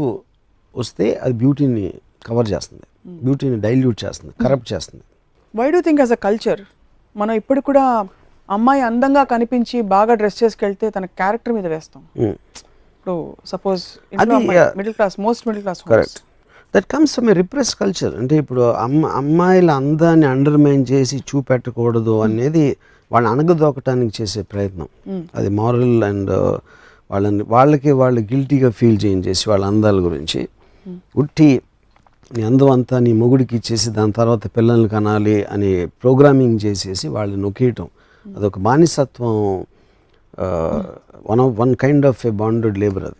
వస్తే అది బ్యూటీని కవర్ చేస్తుంది, బ్యూటీని డైల్యూట్ చేస్తుంది, కరప్ట్ చేస్తుంది. Why do think as a culture మనం ఇప్పుడు కూడా అమ్మాయి అందంగా కనిపించి బాగా డ్రెస్ చేసుకెళ్తే తన క్యారెక్టర్ మీద వేస్తాం? ఇప్పుడు suppose middle class, most middle class, correct, that comes from A repress culture. అంటే ఇప్పుడు అమ్మాయిల అందాన్ని అండర్మైన్ చేసి చూపెట్టకూడదు అనేది వాళ్ళని అణగదొక్కటానికి చేసే ప్రయత్నం. అది మారల్ అండ్ వాళ్ళకి గిల్టీగా ఫీల్ చేయించేసి వాళ్ళ అందాల గురించి ఉట్టి నీ అందం అంతా నీ మొగుడికి ఇచ్చేసి దాని తర్వాత పిల్లల్ని కనాలి అని ప్రోగ్రామింగ్ చేసేసి వాళ్ళని నొక్కేయటం, అదొక బానిసత్వం. One kind of A bonded labour, అది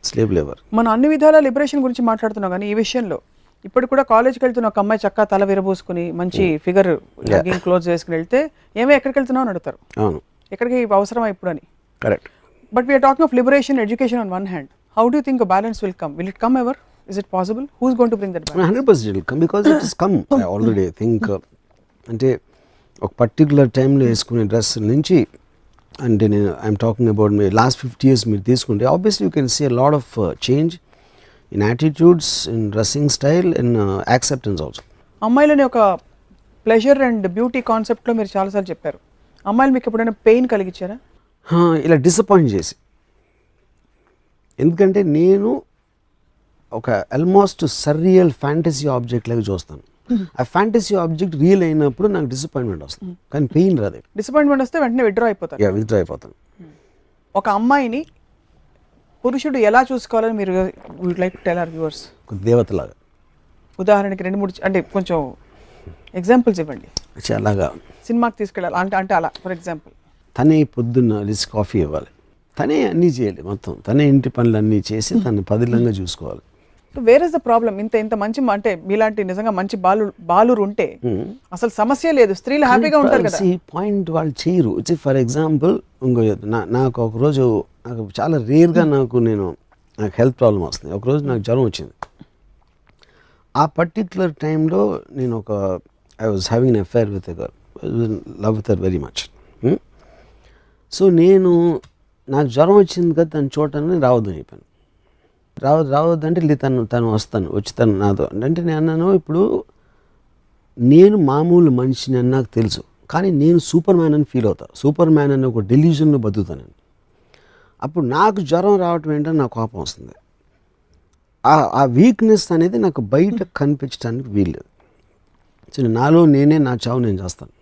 స్లేవ్ లేబర్. మనం అన్ని విధాల లిబరేషన్ గురించి మాట్లాడుతున్నాం కానీ ఈ విషయంలో ఇప్పుడు కూడా కాలేజ్కి వెళ్తున్న ఒక అమ్మాయి చక్కగా తల విరబోసుకుని మంచి ఫిగర్ క్లోజ్ వేసుకుని వెళ్తే ఎక్కడికి వెళ్తున్నావు అని అడుగుతారు. అవును, ఎక్కడికి అవసరమా ఇప్పుడు అని. Correct. But we are talking of liberation, education on one hand. How do think balance will come? Will it come ever? Is it possible? Who's going to bring that back? 100% it will come because it has come already. I think అంటే ఒక particular టైంలో వేసుకునే dress నుంచి, అంటే నేను I'm talking about me last 50 years మీరు తీసుకుంటే obviously you can see a lot of change in attitudes, in dressing style, in acceptance also. అమ్మాయిలని ఒక ప్లెజర్ అండ్ బ్యూటీ కాన్సెప్ట్లో మీరు చాలాసార్లు చెప్పారు. అమ్మాయిలు మీకు ఎప్పుడైనా పెయిన్ కలిగించారా? ఇలా డిసప్పాయింట్ చేసి. ఎందుకంటే నేను ఒక ఆల్మోస్ట్ సర్రియల్ ఫ్యాంటసీ ఆబ్జెక్ట్ లాగా చూస్తాను. ఆ ఫ్యాంటసీ ఆబ్జెక్ట్ రియల్ అయినప్పుడు నాకు డిసప్పాయింట్మెంట్ వస్తుంది, కానీ పెయిన్ రాదు. డిసప్పాయింట్మెంట్ వస్తే వెంటనే విత్డ్రా అయిపోతాను. ఒక అమ్మాయిని పురుషుడు ఎలా చూసుకోవాలని మీరు would like to tell our viewers? దేవతలాగా. ఉదాహరణకి 2-3 అంటే కొంచెం ఎగ్జాంపుల్స్ ఇవ్వండి. అలాగా సినిమాకి తీసుకెళ్ళాలి అంటే అలా ఫర్ ఎగ్జాంపుల్ తనే పొద్దున్న లిస్ట్ కాఫీ ఇవ్వాలి, తనే అన్నీ చేయాలి, మొత్తం తనే ఇంటి పనులు అన్నీ చేసి తను పదిలంగా చూసుకోవాలి. Where is the problem? ఇంత మంచి అంటే మీలాంటి నిజంగా మంచి బాలురు ఉంటే అసలు సమస్య లేదు, స్త్రీలు హ్యాపీగా ఉంటారు కదా. పాయింట్ వాళ్ళు చేయరు. ఫర్ ఎగ్జాంపుల్ నాకు ఒకరోజు నాకు చాలా రేర్గా నాకు హెల్త్ ప్రాబ్లం వస్తుంది. ఒకరోజు నాకు జ్వరం వచ్చింది. ఆ పర్టిక్యులర్ టైంలో నేను I was having an affair with a girl, love with her very much. So నాకు జ్వరం వచ్చింది కదా తను చూడటానికి రావద్దని చెప్పాను. రావద్దంటే తను వచ్చి తను నాతో అంటే నేను అన్నాను, ఇప్పుడు నేను మామూలు మనిషిని అని నాకు తెలుసు, కానీ నేను సూపర్ మ్యాన్ అని ఫీల్ అవుతాను. సూపర్ మ్యాన్ అని ఒక డెల్యూజన్లో బతుకుతాను. అప్పుడు నాకు జ్వరం రావటం ఏంటని నాకు కోపం వస్తుంది. ఆ వీక్నెస్ అనేది నాకు బయట కనిపించడానికి వీల్లేదు. సో నాలో నా చావు నేను చేస్తాను.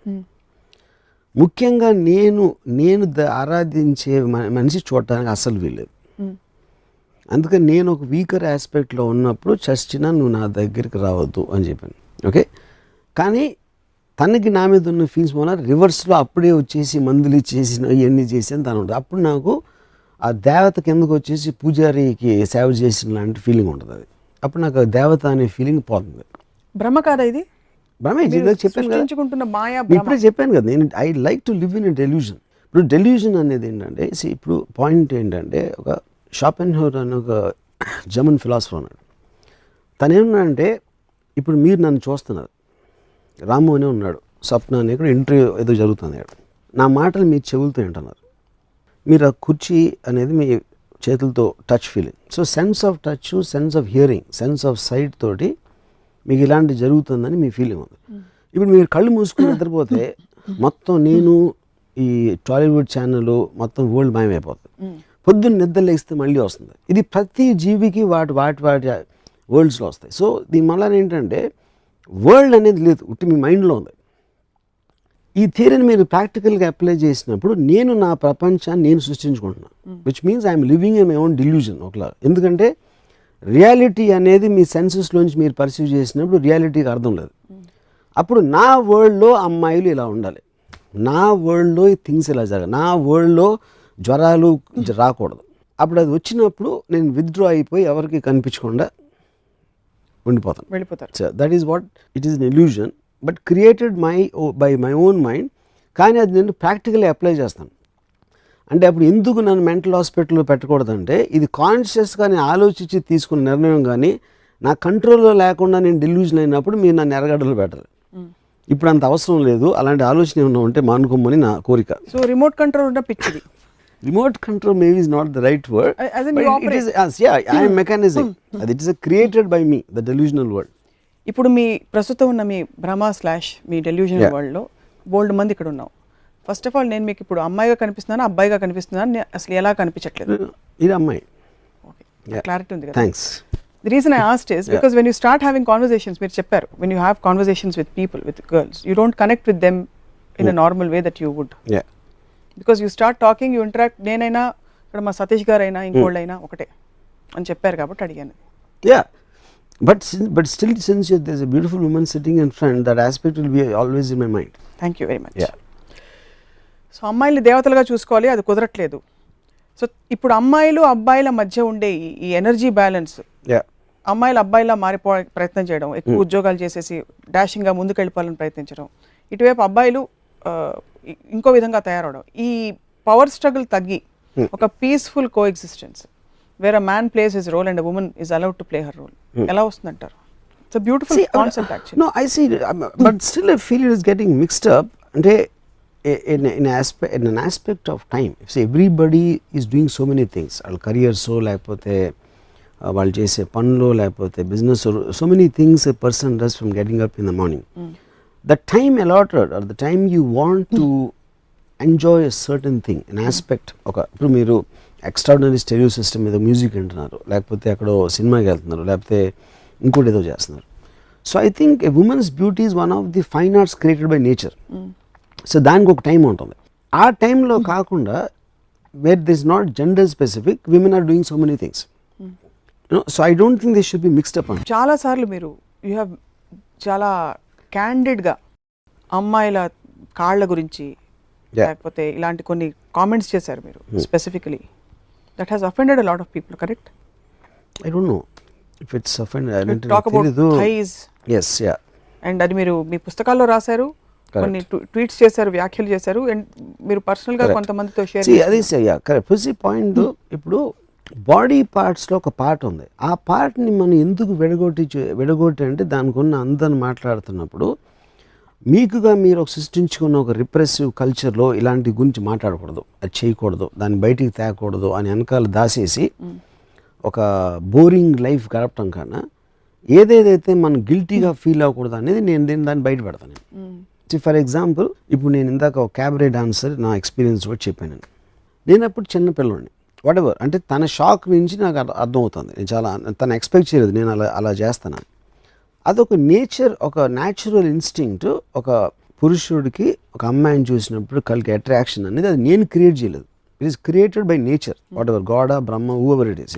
ముఖ్యంగా నేను ఆరాధించే మనిషి చూడటానికి అస్సలు వీల్లేదు. అందుకని నేను ఒక వీకర్ ఆస్పెక్ట్లో ఉన్నప్పుడు చచ్చినా నువ్వు నా దగ్గరికి రావద్దు అని చెప్పాను. ఓకే, కానీ తనకి నా మీద ఉన్న ఫీల్స్ వల్ల రివర్స్లో అప్పుడే వచ్చేసి మందులు ఇచ్చేసి ఇవన్నీ చేసి అని తను ఉంటుంది. అప్పుడు నాకు ఆ దేవత కిందకు వచ్చేసి పూజారికి సేవ చేసిన లాంటి ఫీలింగ్ ఉంటుంది. అది అప్పుడు నాకు ఆ దేవత అనే ఫీలింగ్ పోతుంది. భ్రమ కాదా ఇది? భ్రమే చెప్పాను కదా, ఇప్పుడే చెప్పాను కదా. నేను I like to live in a delusion. ఇప్పుడు డెల్యూజన్ అనేది ఏంటంటే, ఇప్పుడు పాయింట్ ఏంటంటే, ఒక షాపెన్హౌర్ అని ఒక జర్మన్ ఫిలాసఫర్ ఉన్నాడు. తను ఏమన్నాడంటే, ఇప్పుడు మీరు నన్ను చూస్తున్నారు, రాము అనే ఉన్నాడు, స్వప్న అనే ఇక్కడ ఇంటర్వ్యూ ఏదో జరుగుతుంది, నా మాటలు మీ చెవులతో వింటున్నారు, మీరు ఆ కుర్చీ అనేది మీ చేతులతో touch feeling. So sense of touch, sense of hearing, sense of sight తోటి మీకు ఇలాంటి జరుగుతుందని మీ ఫీలింగ్ ఉంది. ఇప్పుడు మీరు కళ్ళు మూసుకుని నిద్రపోతే మొత్తం నేను ఈ టాలీవుడ్ ఛానల్ మొత్తం వరల్డ్ మాయమైపోతుంది. పొద్దున్న నిద్ర లేస్తే మళ్ళీ వస్తుంది. ఇది ప్రతి జీవికి వాటి వరల్డ్స్లో వస్తాయి. సో దీని వల్ల ఏంటంటే వరల్డ్ అనేది లేదు, ఉట్టి మీ మైండ్లో ఉంది. ఈ థియరీని మీరు ప్రాక్టికల్గా అప్లై చేసినప్పుడు నేను నా ప్రపంచాన్ని నేను సృష్టించుకుంటున్నాను, which means I'm living in my own delusion ఒకలా. ఎందుకంటే రియాలిటీ అనేది మీ సెన్సెస్లోంచి మీరు పర్సీవ్ చేసినప్పుడు రియాలిటీకి అర్థం లేదు. అప్పుడు నా వరల్డ్లో అమ్మాయిలు ఇలా ఉండాలి, నా వరల్డ్లో ఈ థింగ్స్ ఇలా జరగాలి, నా వరల్డ్లో జ్వరాలు రాకూడదు. అప్పుడు అది వచ్చినప్పుడు నేను విత్డ్రా అయిపోయి ఎవరికి కనిపించకుండా ఉండిపోతాను, వెళ్ళిపోతారు. So that is what it is an illusion but created by my own mind. కానీ అది నేను ప్రాక్టికల్లీ అప్లై చేస్తాను. అంటే అప్పుడు ఎందుకు నన్ను మెంటల్ హాస్పిటల్లో పెట్టకూడదంటే ఇది కాన్షియస్గా నేను ఆలోచించి తీసుకున్న నిర్ణయం, కానీ నా కంట్రోల్లో లేకుండా నేను డెల్యూజన్ అయినప్పుడు మీరు నన్ను ఎరగడలు పెట్టాలి. ఇప్పుడు అంత అవసరం లేదు, అలాంటి ఆలోచన ఏమన్నా ఉంటే మానుకోమని నా కోరిక. సో రిమోట్ కంట్రోల్ ఉన్న పిచ్చిది. Remote control maybe is not the right word, As in but you it operate. is I am mechanism. It is created by me, the delusional world. ఇప్పుడు మీ ప్రస్తుతం ఉన్న మీ భ్రమ / మీ డెల్యూజనల్ వరల్డ్లో బోల్డ్ మంది ఇక్కడ ఉన్నాం. ఫస్ట్ ఆఫ్ ఆల్ నేను మీకు ఇప్పుడు అమ్మాయిగా కనిపిస్తున్నాను, అబ్బాయిగా కనిపిస్తున్నాను, అసలు ఎలా కనిపించట్లేదు? ఇది అమ్మాయి. ఓకే, క్లారిటీ ఉంది కదా. Thanks. The reason I asked is because when you start having conversations, మీరు చెప్పారు, when you have conversations with people, with girls, you don't connect with them in a normal way that you would. Yeah. Because you start talking, you interact. నేనైనా ఇక్కడ మా సతీష్ గారు అయినా ఇంకోళ్ళైనా ఒకటే అని చెప్పారు కాబట్టి అడిగాను. Yeah. But still, since there's a beautiful woman sitting in front, that aspect will be always in my mind. Thank you very much. Yeah. So అమ్మాయిల్ని దేవతలుగా చూసుకోవాలి, అది కుదరట్లేదు. సో ఇప్పుడు అమ్మాయిలు అబ్బాయిల మధ్య ఉండే ఈ ఎనర్జీ బ్యాలెన్స్, Yeah. అమ్మాయిలు అబ్బాయిలా మారిపోవే ప్రయత్నం చేయడం, ఎక్కువ ఉద్యోగాలు చేసేసి డాషింగ్గా ముందుకు వెళ్ళిపోవాలని ప్రయత్నించడం, ఇటువైపు అబ్బాయిలు ఇంకో విధంగా తయారవడం, ఈ పవర్ స్ట్రగుల్ తగ్గి ఒక peaceful coexistence where a man plays his role and a woman is allowed to play her role ఎలా వస్తుందంటారు? It's a beautiful concept actually. No, I see, but still I feel it is getting mixed up. అంటే in an aspect of time. See, everybody is doing so many things. వాళ్ళ careers లేకపోతే వాళ్ళు చేసే పనులు లేకపోతే business, so many things a person does from getting up in the morning. The time allotted or the time you want to enjoy a certain thing, an aspect. ఇప్పుడు మీరు extraordinary stereo system మీద music వింటున్నారు, లేకపోతే అక్కడో సినిమాకి వెళ్తున్నారు, లేకపోతే ఇంకోటి ఏదో చేస్తున్నారు. So I think a woman's beauty is one of the fine arts created by nature. So దానికి ఒక టైం ఉంటుంది. ఆ టైంలో కాకుండా where this not gender specific, women are doing so many things. So I don't think this should be mixed up. చాలా సార్లు మీరు you have చాలా క్యాండిడ్గా అమ్మాయిల కాళ్ళ గురించి లేకపోతే ఇలాంటి కొన్ని కామెంట్స్ చేశారు మీరు specifically. That has offended a lot of people, correct? I don't know if it's offended. Talk about thighs. yes, yeah. And అది మీరు మీ పుస్తకాల్లో రాశారు, కొన్ని ట్వీట్స్ చేశారు, వ్యాఖ్యలు చేశారు, అండ్ మీరు పర్సనల్గా కొంతమందితో షేర్ చేశారు. అదే సార్, కరెక్ట్ పాయింట్. ఇప్పుడు బాడీ పార్ట్స్లో ఒక పార్ట్ ఉంది, ఆ పార్ట్ని మనం ఎందుకు విడగొట్టి అంటే దానికి ఉన్న అందరిని మాట్లాడుతున్నప్పుడు మీకుగా మీరు ఒక సృష్టించుకున్న ఒక రిప్రెసివ్ కల్చర్లో ఇలాంటి గురించి మాట్లాడకూడదు, అది చేయకూడదు, దాన్ని బయటికి తేకూడదు అని వెనకాల దాసేసి ఒక బోరింగ్ లైఫ్ గడపటం కన్నా ఏదేదైతే మనం గిల్టీగా ఫీల్ అవ్వకూడదు అనేది నేను దాన్ని బయట పెడతాను. ఫర్ ఎగ్జాంపుల్, ఇప్పుడు నేను ఇందాక ఒక క్యాబరే డాన్సర్ నా ఎక్స్పీరియన్స్ కూడా చెప్పాను. నేను అప్పుడు చిన్న పిల్లోడిని, వాట్ ఎవర్, అంటే తన షాక్ నుంచి నాకు అర్థమవుతుంది, నేను చాలా తను ఎక్స్పెక్ట్ చేయలేదు నేను అలా చేస్తాను. అదొక నేచర్, ఒక న్యాచురల్ ఇన్స్టింక్ట్. ఒక పురుషుడికి ఒక అమ్మాయిని చూసినప్పుడు కలిగే అట్రాక్షన్ అనేది అది నేను క్రియేట్ చేయలేదు, it is created by nature, what ever, God, Brahma, whoever it is,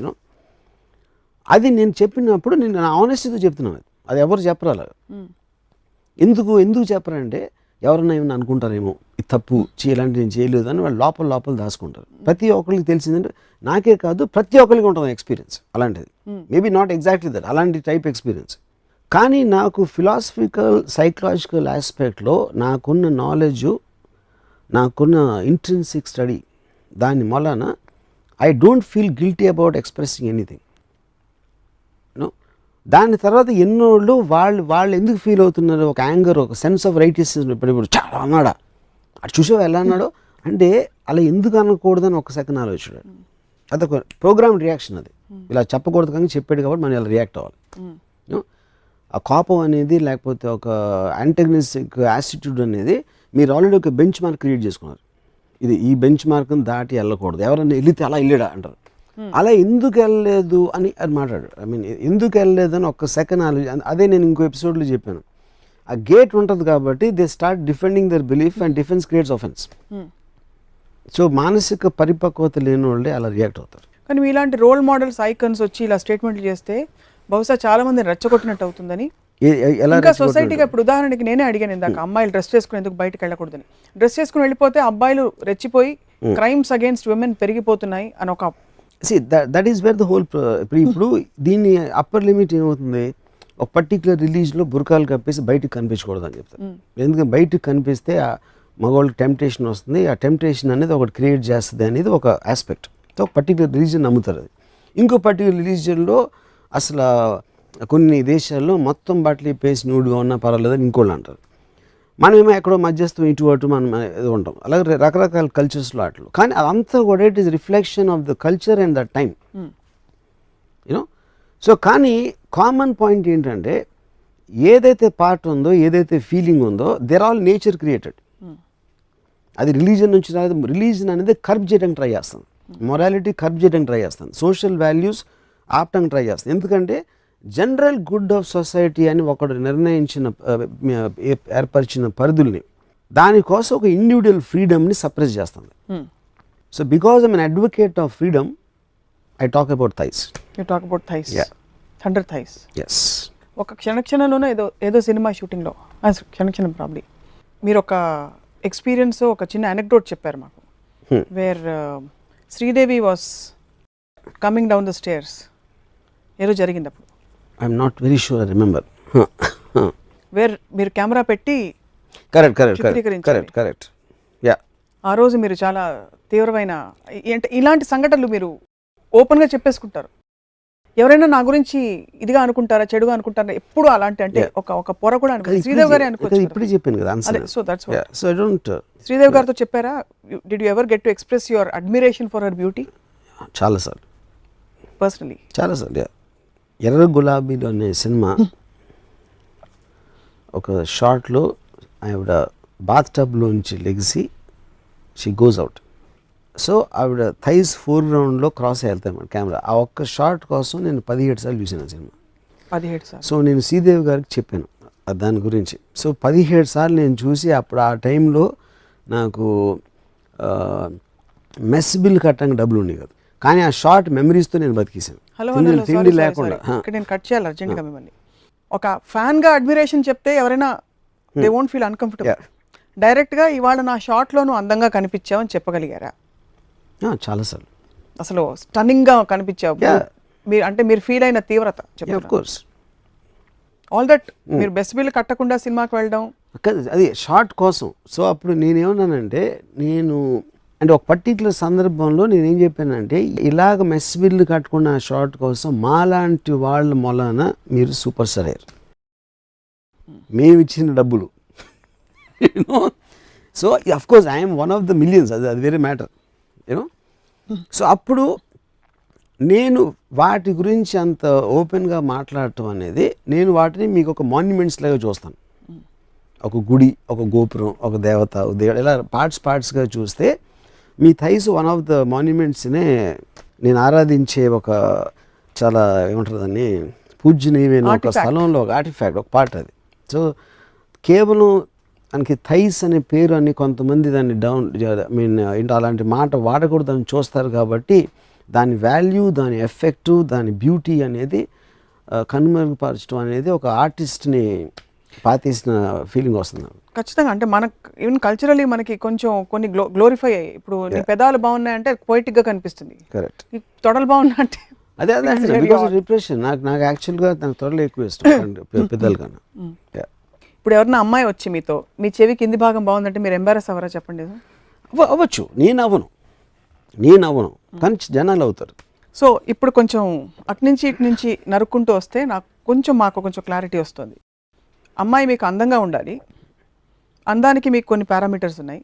అది నేను చెప్పినప్పుడు నేను నా ఆనెస్టీతో చెప్తున్నాను. అది ఎవరు చెప్పరాలి. ఎందుకు చెప్పరంటే ఎవరన్నా ఏమన్నా అనుకుంటారేమో, ఇది తప్పు, ఇలాంటి నేను చేయలేదు అని వాళ్ళు లోపల దాచుకుంటారు. ప్రతి ఒక్కరికి తెలిసిందంటే, నాకే కాదు ప్రతి ఒక్కరికి ఉంటుంది ఎక్స్పీరియన్స్ అలాంటిది. మేబీ నాట్ ఎగ్జాక్ట్లీ దట్, అలాంటి టైప్ ఎక్స్పీరియన్స్. కానీ నాకు ఫిలాసఫికల్ సైకలాజికల్ ఆస్పెక్ట్లో నాకున్న నాలెడ్జు, నాకున్న ఇంట్రిన్సిక్ స్టడీ, దాని వలన I don't feel guilty about expressing anything. దాని తర్వాత ఎన్నోళ్ళు వాళ్ళు ఎందుకు ఫీల్ అవుతున్నారు, ఒక యాంగర్, ఒక సెన్స్ ఆఫ్ రైటిస్నెస్. ఇప్పుడు చాలా అన్నాడా, అటు చూసావు ఎలా అన్నాడో అంటే అలా ఎందుకు అనకూడదని ఒక సెకండ్ ఆలోచించాడు. అదొక ప్రోగ్రామ్ రియాక్షన్. అది ఇలా చెప్పకూడదు కానీ చెప్పాడు కాబట్టి మనం ఇలా రియాక్ట్ అవ్వాలి. ఆ కోపం అనేది లేకపోతే ఒక యాంటగనిస్టిక్ యాటిట్యూడ్ అనేది మీరు ఆల్రెడీ ఒక బెంచ్ మార్క్ క్రియేట్ చేసుకున్నారు. ఇది ఈ బెంచ్ మార్క్ని దాటి వెళ్ళకూడదు, ఎవరైనా వెళితే అలా వెళ్ళాడా అంటారు. అలా ఎందుకు వెళ్ళలేదు అని అది మాట్లాడాడు. ఐ మీన్ ఎందుకు వెళ్ళలేదు అని ఒక్క సెకండ్ ఆలోచన. అదే నేను ఇంకో ఎపిసోడ్లో చెప్పాను. ఆ గేట్ ఉంటుంది కాబట్టి they start defending there belief and defence creates offence. So మానసిక పరిపక్వత లేని వాళ్ళే అలా రియాక్ట్ అవుతారు. కానీ మీలాంటి రోల్ మోడల్స్ ఐకన్స్ వచ్చి ఇలా స్టేట్మెంట్లు చేస్తే బహుశా చాలా మందిని రెచ్చగొట్టినట్టు అవుతుందని. ఎలా ఇంకా సొసైటీగా ఇప్పుడు ఉదాహరణకి నేనే అడిగాను ఇందాక, అమ్మాయిలు డ్రెస్ చేసుకుని ఎందుకు బయటకు వెళ్ళకూడదని. డ్రెస్ చేసుకుని వెళ్ళిపోతే అబ్బాయిలు రెచ్చిపోయి క్రైమ్స్ అగేన్స్ట్ విమెన్ పెరిగిపోతున్నాయి అని ఒక that is where the whole. ఇప్పుడు దీన్ని అప్పర్ లిమిట్ ఏమవుతుంది, ఒక పర్టికులర్ రిలీజ్లో బురకాలు కప్పేసి బయటకు కనిపించకూడదు అని చెప్తారు. ఎందుకంటే బయటకు కనిపిస్తే ఆ మగవాళ్ళకి టెంప్టేషన్ వస్తుంది, ఆ టెంప్టేషన్ అనేది ఒకటి క్రియేట్ చేస్తుంది అనేది ఒక ఆస్పెక్ట్. సో ఒక పర్టికులర్ రిలీజియన్ నమ్ముతారు అది. ఇంకో పర్టికులర్ రిలీజియన్లో అసలు కొన్ని దేశాల్లో మొత్తం బట్టలు ఇప్పేసి న్యూడ్గా ఉన్నా పర్వాలేదని ఇంకోళ్ళు అంటారు. మనమేమో ఎక్కడో మధ్యస్థం ఇటు అటు మనం ఏదో ఉంటాం. అలాగే రకరకాల కల్చర్స్లో అట్లు. కానీ అదంతా కూడా it is reflection of the culture and the time, you know. So కానీ కామన్ పాయింట్ ఏంటంటే ఏదైతే పార్ట్ ఉందో, ఏదైతే ఫీలింగ్ ఉందో, దేర్ ఆల్ నేచర్ క్రియేటెడ్. అది రిలీజన్ నుంచి రాదు. రిలీజన్ అనేది కర్బ్ చేయడానికి ట్రై చేస్తుంది, మొరాలిటీ కర్బ్ చేయడానికి ట్రై చేస్తుంది, సోషల్ వాల్యూస్ ఆపడానికి ట్రై చేస్తుంది. ఎందుకంటే జనరల్ గుడ్ ఆఫ్ సొసైటీ అని ఒకడు నిర్ణయించిన ఏర్పరిచిన పరిధుల్ని, దానికోసం ఒక ఇండివిజువల్ ఫ్రీడమ్ని సప్రెస్ చేస్తుంది. So because I'm an advocate of freedom, I talk about thighs. You talk about thighs, 100 thighs. Yes. ఒక క్షణక్షణంలోనో ఏదో సినిమా షూటింగ్లో, క్షణక్షణం ప్రాబ్లీ మీరు ఒక ఎక్స్పీరియన్స్, ఒక చిన్న అనెక్డోట్ చెప్పారు మాకు, where Sridevi was coming down the stairs, ఏదో జరిగింది అప్పుడు. I'm not very sure, I remember. Where మీరు కెమెరా పెట్టి కరెక్ట్. యా. ఆ రోజు మీరు చాలా తీవ్రమైన ఇలాంటి సంఘటనలు మీరు ఓపెన్గా చెప్పేసుకుంటారు. ఎవరైనా నా గురించి ఇదిగా అనుకుంటారా, చెడుగా అనుకుంటారా, ఎప్పుడు అలాంటి అంటే ఒక పొర కూడా అనుకుంటారు. శ్రీదేవి గారే అనుకోవచ్చు. ఇప్పుడు చెప్పాను కదా answer. So that's what. So I don't. Sridevi గారితో చెప్పారా, did you ever get to express your admiration for her beauty? చాలాసార్లు, పర్సనలీ చాలాసార్లు. ఎర్ర గులాబీలో అనే సినిమా ఒక షార్ట్లో ఆవిడ బాత్ టబ్లోంచి లెగిసి షీ గోస్ అవుట్. సో ఆవిడ థైస్ ఫోర్గ్రౌండ్లో క్రాస్ వెళ్తాయి మన కెమెరా. ఆ ఒక్క షార్ట్ కోసం నేను 17 సార్లు చూసాను సినిమా. 17 సార్లు. సో నేను శ్రీదేవి గారికి చెప్పాను దాని గురించి. సో 17 సార్లు నేను చూసి అప్పుడు ఆ టైంలో నాకు మెస్ బిల్ కట్టడానికి డబ్బులు ఉండేవి కదా. కానీ ఆ షార్ట్ మెమరీస్తో నేను బతికేసాను. తిండి లేకుండా. నేను కట్ చేయాలి అర్జెంట్గా మిమ్మల్ని. ఒక ఫ్యాన్గా అడ్మిరేషన్ చెప్తే ఎవరైనా దే వోంట్ ఫీల్ అన్కంఫర్టబుల్. డైరెక్ట్గా ఇవాళ నా షార్ట్లోనూ అందంగా కనిపించావని చెప్పగలిగారా? చాలాసార్లు. అసలు స్టన్నింగ్గా కనిపించావు మీరు, అంటే మీరు ఫీల్ అయిన తీవ్రత చెప్పండి. ఆల్ దట్ మీరు బెస్ట్ బిల్ కట్టకుండా సినిమాకి వెళ్ళడం అది షార్ట్ కోసం. సో అప్పుడు నేనేమన్నానంటే, అంటే ఒక పర్టికులర్ సందర్భంలో నేనేం చెప్పానంటే, ఇలాగ మెస్ బిల్లు కట్టుకున్న షార్ట్ కోసం మాలాంటి వాళ్ళ మొలాన మీరు సూపర్ స్టార్ అయ్యారు, మేము ఇచ్చిన డబ్బులు. You know. So of course I'm one of the millions, అది వేరే మ్యాటర్, యూనో. సో అప్పుడు నేను వాటి గురించి అంత ఓపెన్గా మాట్లాడటం అనేది, నేను వాటిని మీకు ఒక మాన్యుమెంట్స్ లాగా చూస్తాను. ఒక గుడి, ఒక గోపురం, ఒక దేవత, దేవుడు, ఇలా పార్ట్స్గా చూస్తే మీ థైస్ వన్ ఆఫ్ ద మాన్యుమెంట్స్నే నేను ఆరాధించే ఒక చాలా ఏమంటారు దాన్ని, పూజ్యనీయమైన ఒక స్థలంలో ఒక ఆర్టిఫాక్ట్, ఒక పార్ట్ అది. సో కేవలం దానికి థైస్ అనే పేరు అని కొంతమంది దాన్ని అలాంటి మాట వాడకూడదని చూస్తారు. కాబట్టి దాని వాల్యూ, దాని ఎఫెక్టు, దాని బ్యూటీ అనేది కనుమరుగుపరచడం అనేది ఒక ఆర్టిస్ట్ని పాతేసిన ఫీలింగ్ వస్తుంది. ఖచ్చితంగా. అంటే మనకు ఈవెన్ కల్చరలీ మనకి కొంచెం కొన్ని గ్లోరిఫై అయ్యాయి. ఇప్పుడు నీ పెదాలు బాగున్నాయంటే పొయిటిక్గా కనిపిస్తుంది. కరెక్ట్. నీ తొడలు బాగున్నా అంటే అదే బికాస్ రిప్రెషన్. నాకు యాక్చువల్గా నాకు త్వరలో ఎక్కువ ఇష్టం పెద్దలు కన్నా. ఇప్పుడు ఎవరన్నా అమ్మాయి వచ్చి మీతో మీ చెవి కింది భాగం బాగుందంటే మీరు ఎంబారస్ అవ్వరా చెప్పండి? అవ్వచ్చు. నేను అవ్వను కానీ జనాలు అవుతారు. సో ఇప్పుడు కొంచెం అటు నుంచి నరుక్కుంటూ వస్తే మాకు కొంచెం క్లారిటీ వస్తుంది. అమ్మాయి మీకు అందంగా ఉండాలి, అందానికి మీకు కొన్ని పారామీటర్స్ ఉన్నాయి.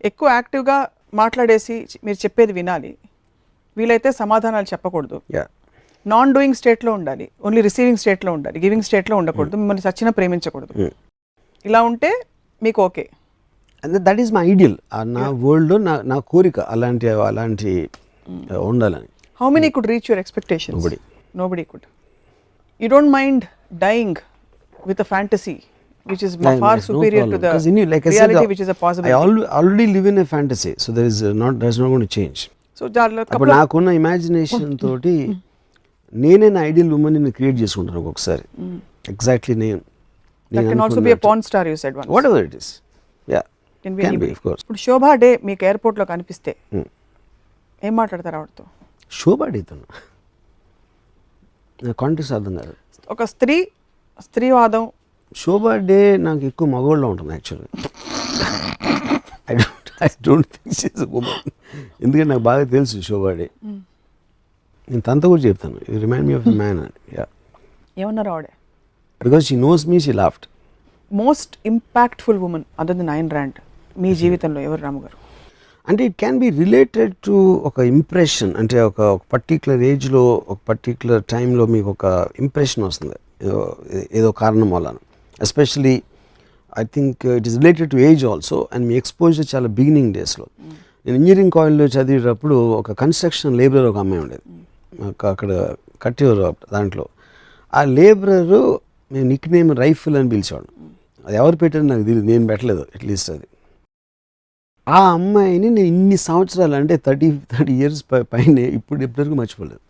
ఎక్కువ యాక్టివ్గా మాట్లాడేసి మీరు చెప్పేది వినాలి, వీలైతే సమాధానాలు చెప్పకూడదు, నాన్ డూయింగ్ స్టేట్లో ఉండాలి, ఓన్లీ రిసీవింగ్ స్టేట్లో ఉండాలి, గివింగ్ స్టేట్లో ఉండకూడదు, మిమ్మల్ని సచ్చినా ప్రేమించకూడదు. ఇలా ఉంటే మీకు okay. That is my ideal. నా వరల్డ్లో నా కోరిక అలాంటి ఉండాలని. How many could reach your expectations? Nobody. Nobody could. You don't mind dying with a fantasy which is far superior to the reality which is a possibility. I already live in a fantasy, so that's not going to change. So దానిలో అప్పుడు నాకున్న imagination తోటి నేనే నా ideal women ని create చేసుకుంటాను ఒక్కొక్కసారి. Exactly that can also be a porn star, you said once. whatever it is, yeah, Can be can anybody. be, of course. ఇప్పుడు శోభా డే మీకు ఎయిర్పోర్ట్ లో కనిపిస్తే ఏం మాట్లాడతారు ఆవిడతో? శోభాడితను నా కాంటెక్స్ట్ అర్థం కాదు. ఒక స్త్రీవాదం. శోభా డే నాకు ఎక్కువ మగవాళ్ళలో ఉంటుంది actually. I don't think she is a woman. ఎందుకంటే నాకు బాగా తెలుసు శోభా డే. నేను తనతో కూడా చెప్తాను, you remind me of the man అని. యా, ఏమన్నారు ఆవిడ? Because she knows me, she laughed. Most impactful women other than Ayn Rand మీ జీవితంలో ఎవరు రాము గారు? అంటే it can be related to ఒక ఇంప్రెషన్. అంటే ఒక పర్టిక్యులర్ ఏజ్లో ఒక పర్టిక్యులర్ టైంలో మీకు ఒక ఇంప్రెషన్ వస్తుంది ఏదో కారణం వలన. Especially I think it is related to age also. And me exposure చాలా బిగినింగ్ డేస్లో. నేను ఇంజనీరింగ్ కాలేజ్లో చదివేటప్పుడు ఒక కన్స్ట్రక్షన్ లేబరర్ ఒక అమ్మాయి ఉండేది అక్కడ కట్టేవారు. దాంట్లో ఆ లేబరరు నేను నిక్ నేమ్ రైఫిల్ అని పిలిచేవాడు. అది ఎవరు పెట్టారు నాకు తెలియదు, నేను పెట్టలేదు అట్లీస్ట్ అది. ఆ అమ్మాయిని నేను ఇన్ని సంవత్సరాలు అంటే 30 years పైన ఇప్పటివరకు మర్చిపోలేదు.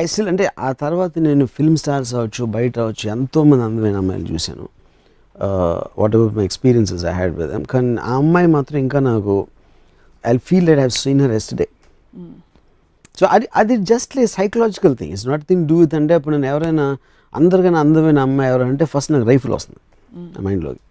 ఐ స్టిల్ అంటే ఆ తర్వాత నేను ఫిల్మ్ స్టార్స్ అవ్వచ్చు, బయట అవ్వచ్చు, ఎంతోమంది అందమైన అమ్మాయిలు చూశాను. What ever my experiences I had with them. కానీ ఆ అమ్మాయి మాత్రం ఇంకా నాకు I feel that I have seen her yesterday. So అది జస్ట్ లే psychological thing. It's not thing do with. అంటే ఇప్పుడు నేను ఎవరైనా అందరికన్నా అందమైన అమ్మాయి ఎవరంటే ఫస్ట్ నాకు రైఫిల్ వస్తుంది నా మైండ్లోకి.